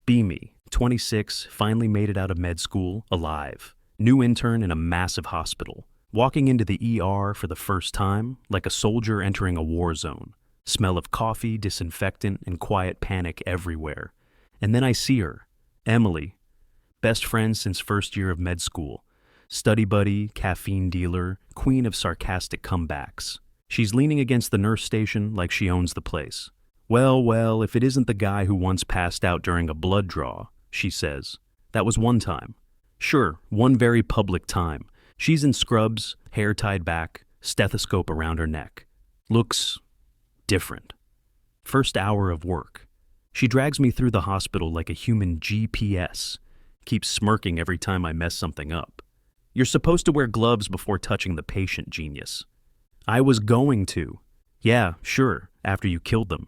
Be me, 26, finally made it out of med school, alive. New intern in a massive hospital. Walking into the ER for the first time, like a soldier entering a war zone. Smell of coffee, disinfectant, and quiet panic everywhere. And then I see her, Emily. Best friend since first year of med school. Study buddy, caffeine dealer, queen of sarcastic comebacks. She's leaning against the nurse station like she owns the place. Well, if it isn't the guy who once passed out during a blood draw, she says. That was one time. Sure, one very public time. She's in scrubs, hair tied back, stethoscope around her neck. Looks different. First hour of work. She drags me through the hospital like a human GPS. Keeps smirking every time I mess something up. You're supposed to wear gloves before touching the patient, genius. I was going to. Yeah, sure, after you killed them.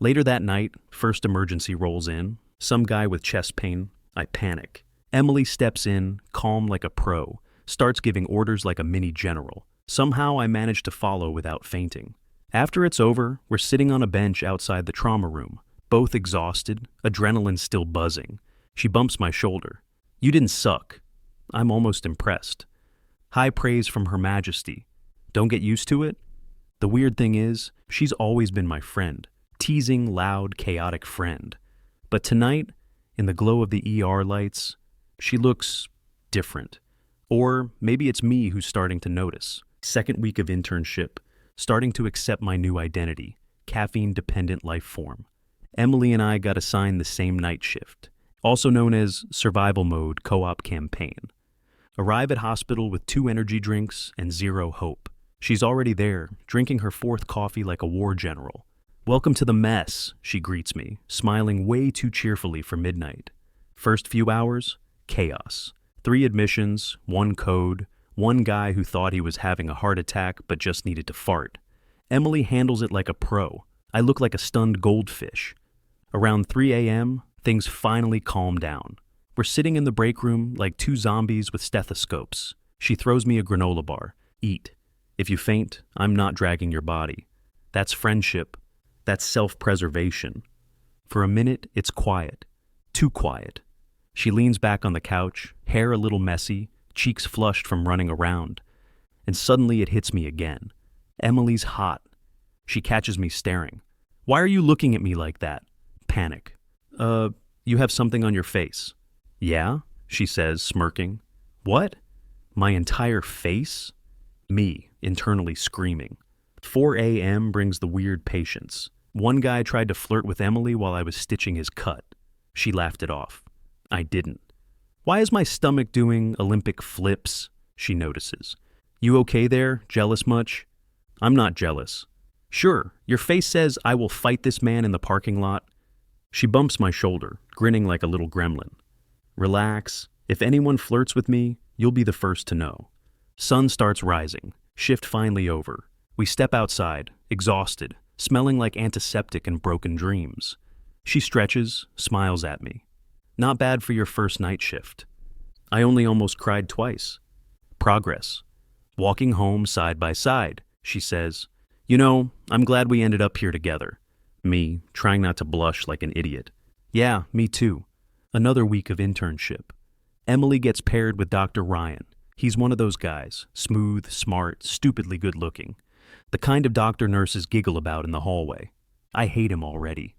Later that night, first emergency rolls in. Some guy with chest pain. I panic. Emily steps in, calm like a pro, starts giving orders like a mini general. Somehow I manage to follow without fainting. After it's over, we're sitting on a bench outside the trauma room, both exhausted, adrenaline still buzzing. She bumps my shoulder. You didn't suck. I'm almost impressed. High praise from Her Majesty. Don't get used to it? The weird thing is, she's always been my friend. Teasing, loud, chaotic friend. But tonight, in the glow of the ER lights, she looks different. Or maybe it's me who's starting to notice. Second week of internship, starting to accept my new identity, caffeine-dependent life form. Emily and I got assigned the same night shift, also known as survival mode co-op campaign. Arrive at hospital with 2 energy drinks and 0 hope. She's already there, drinking her 4th coffee like a war general. Welcome to the mess, she greets me, smiling way too cheerfully for midnight. First few hours, chaos. 3 admissions, 1 code, 1 guy who thought he was having a heart attack but just needed to fart. Emily handles it like a pro. I look like a stunned goldfish. Around 3 a.m., things finally calm down. We're sitting in the break room like 2 zombies with stethoscopes. She throws me a granola bar. Eat. If you faint, I'm not dragging your body. That's friendship. That's self-preservation. For a minute, it's quiet. Too quiet. She leans back on the couch, hair a little messy, cheeks flushed from running around. And suddenly it hits me again. Emily's hot. She catches me staring. Why are you looking at me like that? Panic. You have something on your face. Yeah, she says, smirking. What? My entire face? Me, internally screaming. 4 a.m. brings the weird patients. One guy tried to flirt with Emily while I was stitching his cut. She laughed it off. I didn't. Why is my stomach doing Olympic flips? She notices. You okay there? Jealous much? I'm not jealous. Sure, your face says I will fight this man in the parking lot. She bumps my shoulder, grinning like a little gremlin. Relax. If anyone flirts with me, you'll be the first to know. Sun starts rising. Shift finally over. We step outside, exhausted, smelling like antiseptic and broken dreams. She stretches, smiles at me. Not bad for your first night shift. I only almost cried twice. Progress. Walking home side by side, she says, You know, I'm glad we ended up here together. Me, trying not to blush like an idiot. Yeah, me too. Another week of internship. Emily gets paired with Dr. Ryan. He's one of those guys, smooth, smart, stupidly good-looking. The kind of doctor nurses giggle about in the hallway. I hate him already.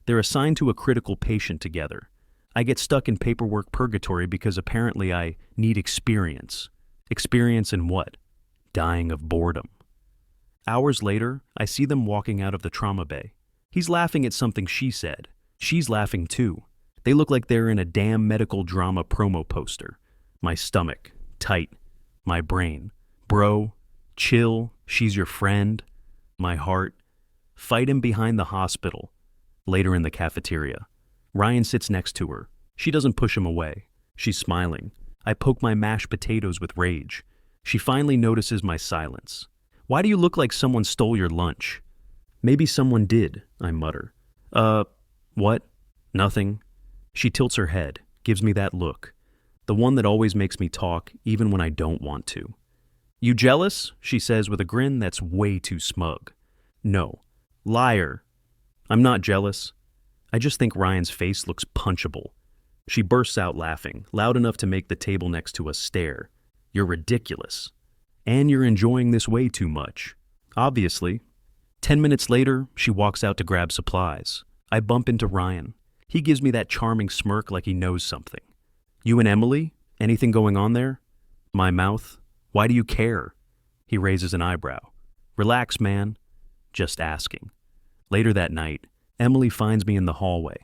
They're assigned to a critical patient together. I get stuck in paperwork purgatory because apparently I need experience. Experience in what? Dying of boredom. Hours later, I see them walking out of the trauma bay. He's laughing at something she said. She's laughing too. They look like they're in a damn medical drama promo poster. My stomach, tight. My brain, bro, chill, she's your friend. My heart, fight him behind the hospital. Later in the cafeteria. Ryan sits next to her. She doesn't push him away. She's smiling. I poke my mashed potatoes with rage. She finally notices my silence. Why do you look like someone stole your lunch? Maybe someone did, I mutter. What? Nothing. She tilts her head, gives me that look. The one that always makes me talk, even when I don't want to. You jealous? She says with a grin that's way too smug. No. Liar. I'm not jealous. I just think Ryan's face looks punchable. She bursts out laughing, loud enough to make the table next to us stare. You're ridiculous. And you're enjoying this way too much. Obviously. 10 minutes later, she walks out to grab supplies. I bump into Ryan. He gives me that charming smirk like he knows something. You and Emily? Anything going on there? My mouth. Why do you care? He raises an eyebrow. Relax, man. Just asking. Later that night, Emily finds me in the hallway.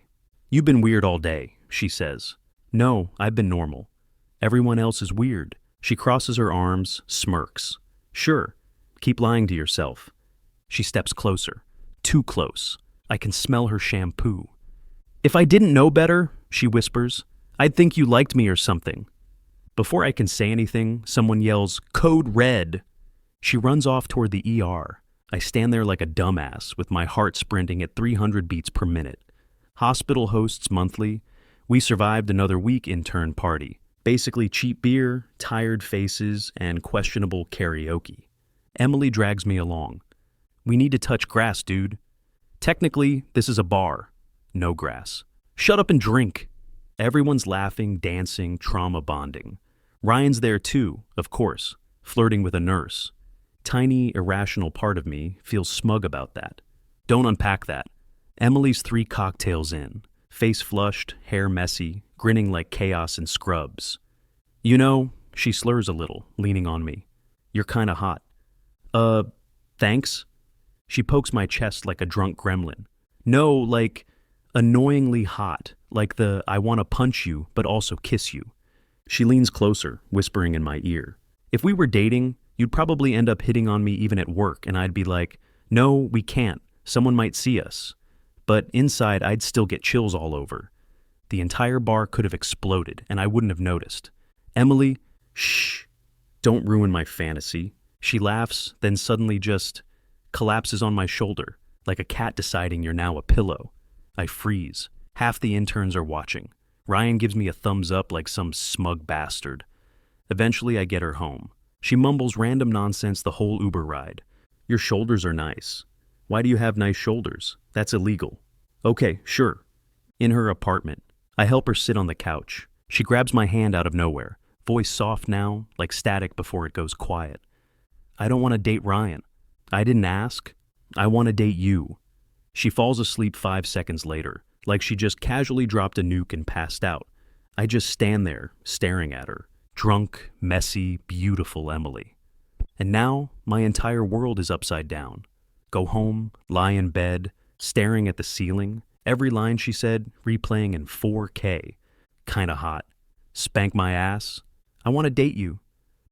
You've been weird all day, she says. No, I've been normal. Everyone else is weird. She crosses her arms, smirks. Sure, keep lying to yourself. She steps closer. Too close. I can smell her shampoo. If I didn't know better, she whispers, I'd think you liked me or something. Before I can say anything, someone yells, Code Red. She runs off toward the ER. I stand there like a dumbass with my heart sprinting at 300 beats per minute. Hospital hosts monthly. We survived another week intern party. Basically cheap beer, tired faces, and questionable karaoke. Emily drags me along. We need to touch grass, dude. Technically, this is a bar. No grass. Shut up and drink. Everyone's laughing, dancing, trauma bonding. Ryan's there too, of course, flirting with a nurse. Tiny, irrational part of me feels smug about that. Don't unpack that. Emily's 3 cocktails in, face flushed, hair messy, grinning like chaos in scrubs. You know, she slurs a little, leaning on me. You're kinda hot. Thanks? She pokes my chest like a drunk gremlin. No, like, annoyingly hot, like the I wanna punch you, but also kiss you. She leans closer, whispering in my ear. If we were dating, you'd probably end up hitting on me even at work, and I'd be like, no, we can't. Someone might see us. But inside, I'd still get chills all over. The entire bar could have exploded, and I wouldn't have noticed. Emily, shh, don't ruin my fantasy. She laughs, then suddenly just collapses on my shoulder, like a cat deciding you're now a pillow. I freeze. Half the interns are watching. Ryan gives me a thumbs up like some smug bastard. Eventually, I get her home. She mumbles random nonsense the whole Uber ride. Your shoulders are nice. Why do you have nice shoulders? That's illegal. Okay, sure. In her apartment, I help her sit on the couch. She grabs my hand out of nowhere, voice soft now, like static before it goes quiet. I don't want to date Ryan. I didn't ask. I want to date you. She falls asleep 5 seconds later, like she just casually dropped a nuke and passed out. I just stand there, staring at her. Drunk, messy, beautiful Emily. And now, my entire world is upside down. Go home, lie in bed, staring at the ceiling, every line she said replaying in 4K. Kinda hot. Spank my ass. I want to date you.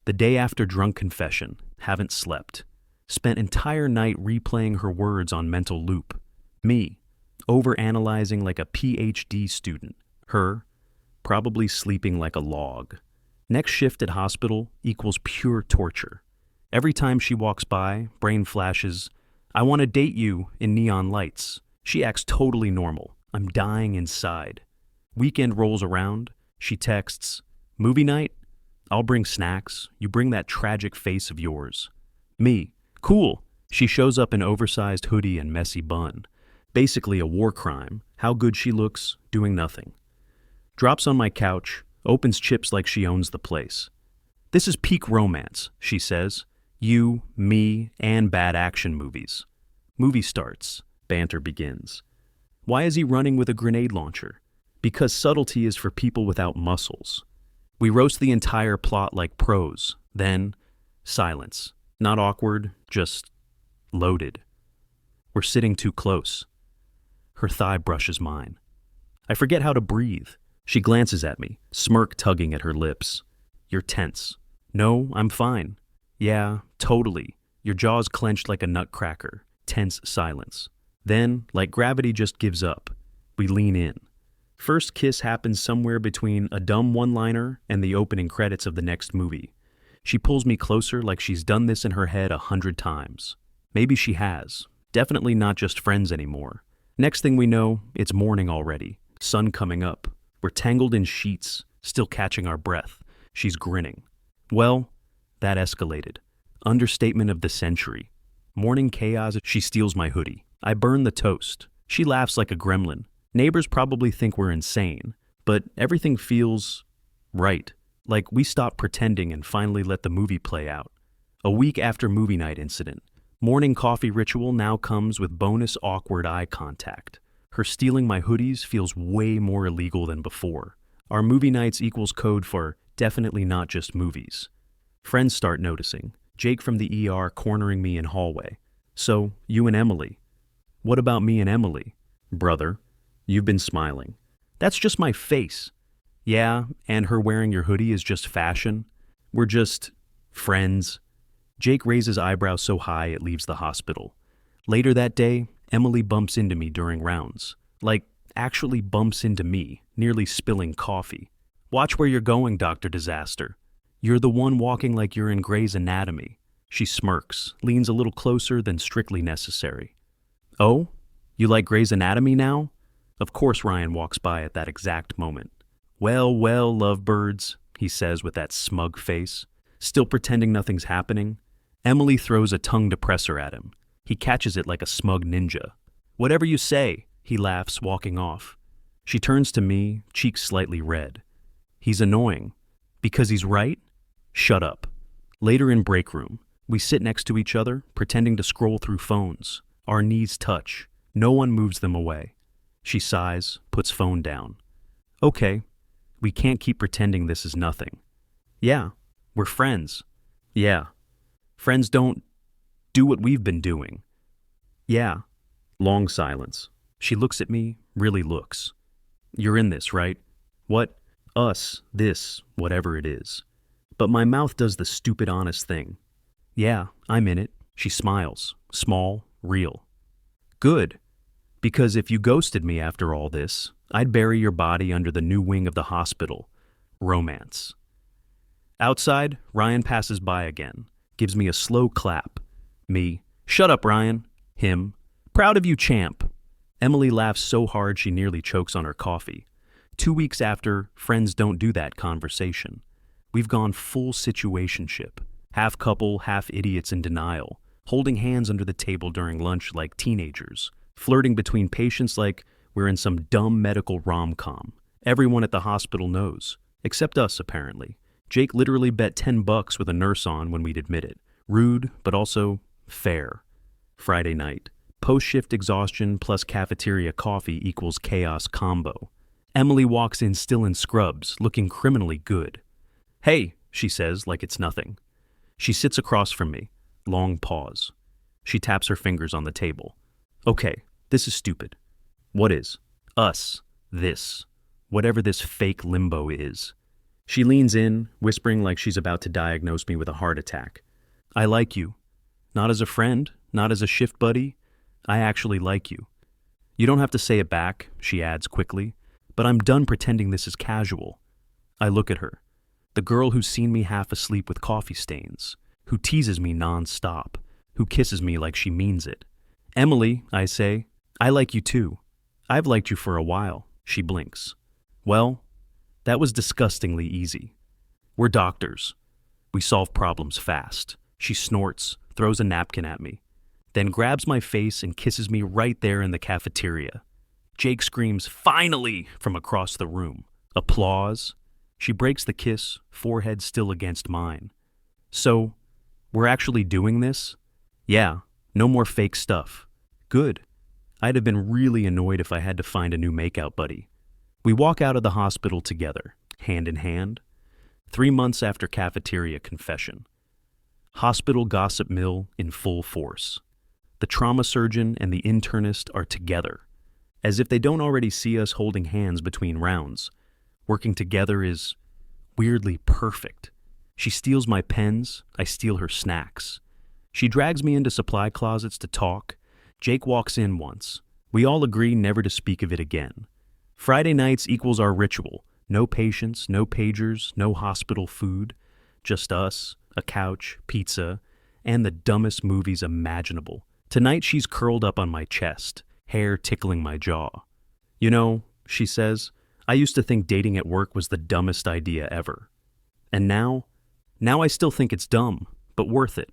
The day after drunk confession. Haven't slept. Spent entire night replaying her words on mental loop. Me, overanalyzing like a PhD student. Her, probably sleeping like a log. Next shift at hospital equals pure torture. Every time she walks by, brain flashes, I want to date you in neon lights. She acts totally normal. I'm dying inside. Weekend rolls around. She texts, movie night? I'll bring snacks. You bring that tragic face of yours. Me, cool. She shows up in oversized hoodie and messy bun. Basically a war crime. How good she looks, doing nothing. Drops on my couch, opens chips like she owns the place. This is peak romance, she says. You, me, and bad action movies. Movie starts. Banter begins. Why is he running with a grenade launcher? Because subtlety is for people without muscles. We roast the entire plot like pros. Then, silence. Not awkward, just loaded. We're sitting too close. Her thigh brushes mine. I forget how to breathe. She glances at me, smirk tugging at her lips. You're tense. No, I'm fine. Yeah, totally. Your jaw's clenched like a nutcracker. Tense silence. Then, like gravity just gives up. We lean in. First kiss happens somewhere between a dumb one-liner and the opening credits of the next movie. She pulls me closer like she's done this in her head 100 times. Maybe she has. Definitely not just friends anymore. Next thing we know, it's morning already. Sun coming up. We're tangled in sheets, still catching our breath. She's grinning. Well, that escalated. Understatement of the century. Morning chaos, she steals my hoodie. I burn the toast. She laughs like a gremlin. Neighbors probably think we're insane, but everything feels right. Like we stopped pretending and finally let the movie play out. A week after movie night incident, morning coffee ritual now comes with bonus awkward eye contact. Her stealing my hoodies feels way more illegal than before. Our movie nights equals code for definitely not just movies. Friends start noticing. Jake from the ER cornering me in hallway. So, you and Emily. What about me and Emily? Brother, you've been smiling. That's just my face. Yeah, and her wearing your hoodie is just fashion. We're just friends. Jake raises eyebrows so high it leaves the hospital. Later that day, Emily bumps into me during rounds. Like, actually bumps into me, nearly spilling coffee. Watch where you're going, Dr. Disaster. You're the one walking like you're in Grey's Anatomy. She smirks, leans a little closer than strictly necessary. Oh? You like Grey's Anatomy now? Of course Ryan walks by at that exact moment. Well, well, lovebirds, he says with that smug face, still pretending nothing's happening. Emily throws a tongue depressor at him. He catches it like a smug ninja. Whatever you say, he laughs, walking off. She turns to me, cheeks slightly red. He's annoying. Because he's right? Shut up. Later in break room, we sit next to each other, pretending to scroll through phones. Our knees touch. No one moves them away. She sighs, puts phone down. Okay, we can't keep pretending this is nothing. Yeah, we're friends. Yeah. Friends don't do what we've been doing. Yeah. Long silence. She looks at me, really looks. You're in this, right? What? Us, this, whatever it is. But my mouth does the stupid honest thing. Yeah, I'm in it. She smiles. Small, real. Good. Because if you ghosted me after all this, I'd bury your body under the new wing of the hospital. Romance. Outside, Ryan passes by again. Gives me a slow clap. Me. Shut up, Ryan. Him. Proud of you, champ. Emily laughs so hard she nearly chokes on her coffee. 2 weeks after, friends don't do that conversation. We've gone full situationship. Half couple, half idiots in denial. Holding hands under the table during lunch like teenagers. Flirting between patients like we're in some dumb medical rom-com. Everyone at the hospital knows. Except us, apparently. Jake literally bet $10 with a nurse on when we'd admit it. Rude, but also fair. Friday night. Post-shift exhaustion plus cafeteria coffee equals chaos combo. Emily walks in still in scrubs, looking criminally good. Hey, she says like it's nothing. She sits across from me. Long pause. She taps her fingers on the table. Okay, this is stupid. What is? Us. This. Whatever this fake limbo is. She leans in, whispering like she's about to diagnose me with a heart attack. I like you. Not as a friend, not as a shift buddy. I actually like you. You don't have to say it back, she adds quickly, but I'm done pretending this is casual. I look at her. The girl who's seen me half asleep with coffee stains, who teases me non-stop, who kisses me like she means it. Emily, I say, I like you too. I've liked you for a while, she blinks. Well, that was disgustingly easy. We're doctors. We solve problems fast. She snorts, throws a napkin at me, then grabs my face and kisses me right there in the cafeteria. Jake screams, "Finally!" from across the room. Applause. She breaks the kiss, forehead still against mine. So, we're actually doing this? Yeah, no more fake stuff. Good. I'd have been really annoyed if I had to find a new makeout buddy. We walk out of the hospital together, hand in hand. 3 months after cafeteria confession. Hospital gossip mill in full force. The trauma surgeon and the internist are together, as if they don't already see us holding hands between rounds. Working together is weirdly perfect. She steals my pens, I steal her snacks. She drags me into supply closets to talk. Jake walks in once. We all agree never to speak of it again. Friday nights equals our ritual. No patients, no pagers, no hospital food. Just us, a couch, pizza, and the dumbest movies imaginable. Tonight she's curled up on my chest, hair tickling my jaw. You know, she says, I used to think dating at work was the dumbest idea ever. And now I still think it's dumb, but worth it.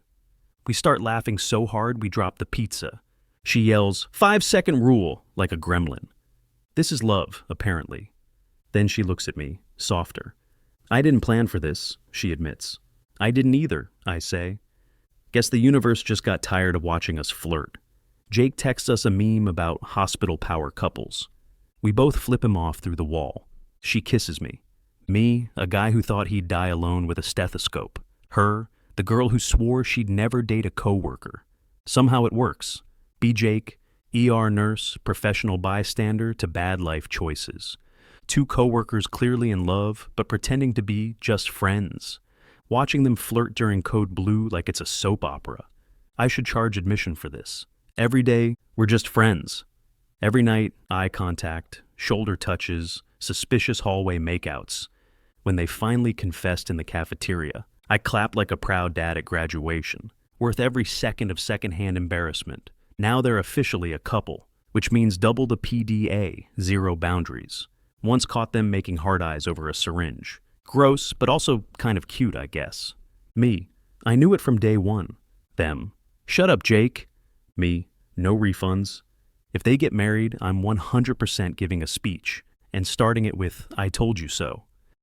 We start laughing so hard we drop the pizza. She yells, 5-second rule, like a gremlin. This is love, apparently. Then she looks at me, softer. I didn't plan for this, she admits. I didn't either, I say. Guess the universe just got tired of watching us flirt. Jake texts us a meme about hospital power couples. We both flip him off through the wall. She kisses me. Me, a guy who thought he'd die alone with a stethoscope. Her, the girl who swore she'd never date a coworker. Somehow it works. Be Jake, ER nurse, professional bystander to bad life choices. Two coworkers clearly in love, but pretending to be just friends. Watching them flirt during Code Blue like it's a soap opera. I should charge admission for this. Every day, we're just friends. Every night, eye contact, shoulder touches, suspicious hallway makeouts. When they finally confessed in the cafeteria, I clapped like a proud dad at graduation, worth every second of secondhand embarrassment. Now they're officially a couple, which means double the PDA, zero boundaries. Once caught them making hard eyes over a syringe. Gross, but also kind of cute, I guess. Me, I knew it from day one. Them, shut up, Jake. Me, no refunds. If they get married, I'm 100% giving a speech, and starting it with, I told you so.